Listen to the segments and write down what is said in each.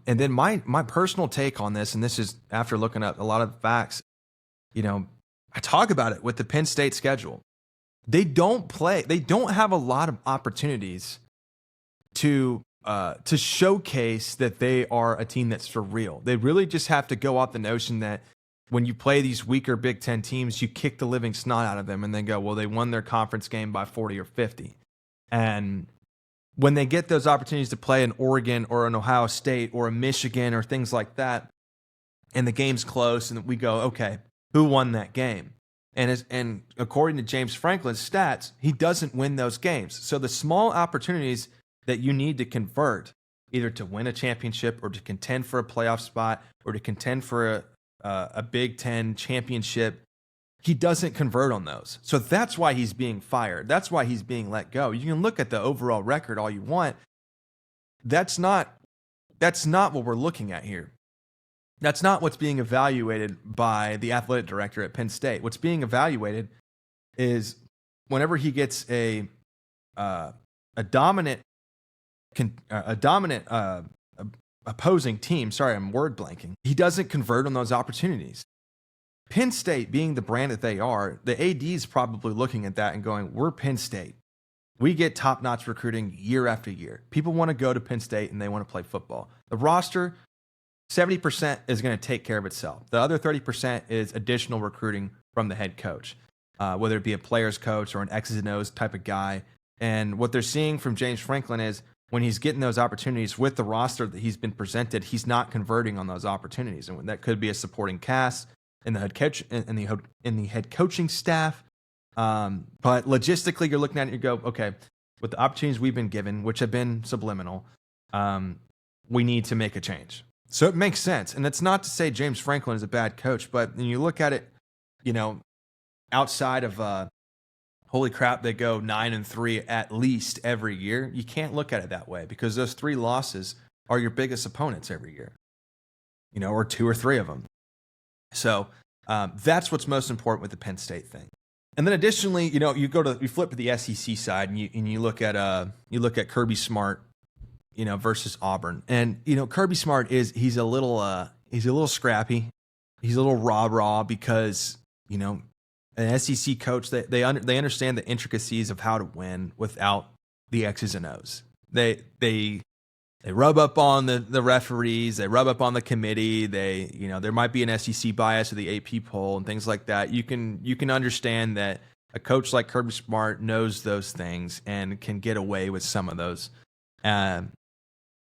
And then my personal take on this, and this is after looking at a lot of the facts, I talk about it with the Penn State schedule. They don't have a lot of opportunities to showcase that they are a team that's for real. They really just have to go off the notion that when you play these weaker Big Ten teams, you kick the living snot out of them and then go, well, they won their conference game by 40 or 50. And when they get those opportunities to play in Oregon or an Ohio State or a Michigan or things like that, and the game's close, and we go, okay, who won that game? And according to James Franklin's stats, he doesn't win those games. So the small opportunities that you need to convert, either to win a championship or to contend for a playoff spot or to contend for a Big Ten championship, he doesn't convert on those. So that's why he's being fired. That's why he's being let go. You can look at the overall record all you want. That's not what we're looking at here. That's not what's being evaluated by the athletic director at Penn State. What's being evaluated is whenever he gets a dominant opposing team. Sorry, I'm word blanking. He doesn't convert on those opportunities. Penn State being the brand that they are, the AD is probably looking at that and going, we're Penn State. We get top-notch recruiting year after year. People want to go to Penn State and they want to play football. The roster, 70% is going to take care of itself. The other 30% is additional recruiting from the head coach, whether it be a player's coach or an X's and O's type of guy. And what they're seeing from James Franklin is when he's getting those opportunities with the roster that he's been presented, he's not converting on those opportunities. And that could be a supporting cast in the head coach in the head coaching staff. But logistically, you're looking at it and you go, okay, with the opportunities we've been given, which have been subliminal, we need to make a change. So it makes sense. And it's not to say James Franklin is a bad coach, but when you look at it, outside of holy crap, they go 9-3 at least every year. You can't look at it that way because those 3 losses are your biggest opponents every year, or 2 or 3 of them. So that's what's most important with the Penn State thing. And then additionally, you flip to the SEC side and you look at Kirby Smart, versus Auburn. And Kirby Smart he's a little scrappy. He's a little rah-rah because, an SEC coach, they understand the intricacies of how to win without the X's and O's. They rub up on the referees, they rub up on the committee, there might be an SEC bias or the AP poll and things like that. You can understand that a coach like Kirby Smart knows those things and can get away with some of those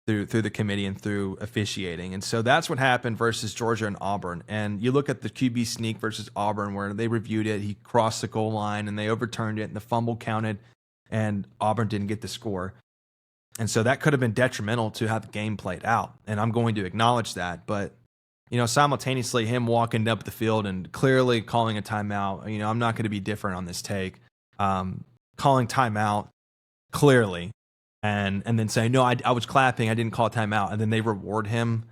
through the committee and through officiating. And so that's what happened versus Georgia and Auburn. And you look at the QB sneak versus Auburn where they reviewed it, he crossed the goal line and they overturned it and the fumble counted and Auburn didn't get the score. And so that could have been detrimental to how the game played out. And I'm going to acknowledge that. But, simultaneously him walking up the field and clearly calling a timeout, I'm not going to be different on this take. Calling timeout clearly and then saying, no, I was clapping, I didn't call timeout. And then they reward him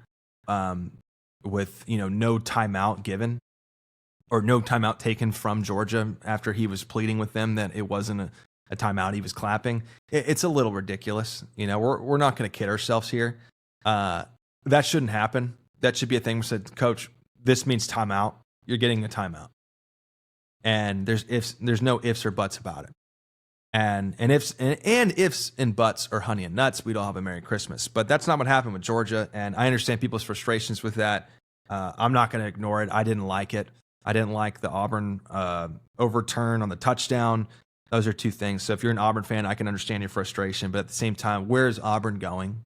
with, no timeout given or no timeout taken from Georgia after he was pleading with them that it wasn't a timeout, he was clapping. It's a little ridiculous. We're not going to kid ourselves here. That shouldn't happen. That should be a thing we said, Coach, this means timeout. You're getting a timeout. And there's no ifs or buts about it. And ifs and buts are honey and nuts, we'd all have a Merry Christmas. But that's not what happened with Georgia. And I understand people's frustrations with that. I'm not going to ignore it. I didn't like it. I didn't like the Auburn overturn on the touchdown. Those are 2 things. So if you're an Auburn fan, I can understand your frustration. But at the same time, where is Auburn going?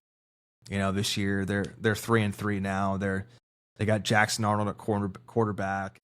This year they're 3-3 now. They got Jackson Arnold at quarterback.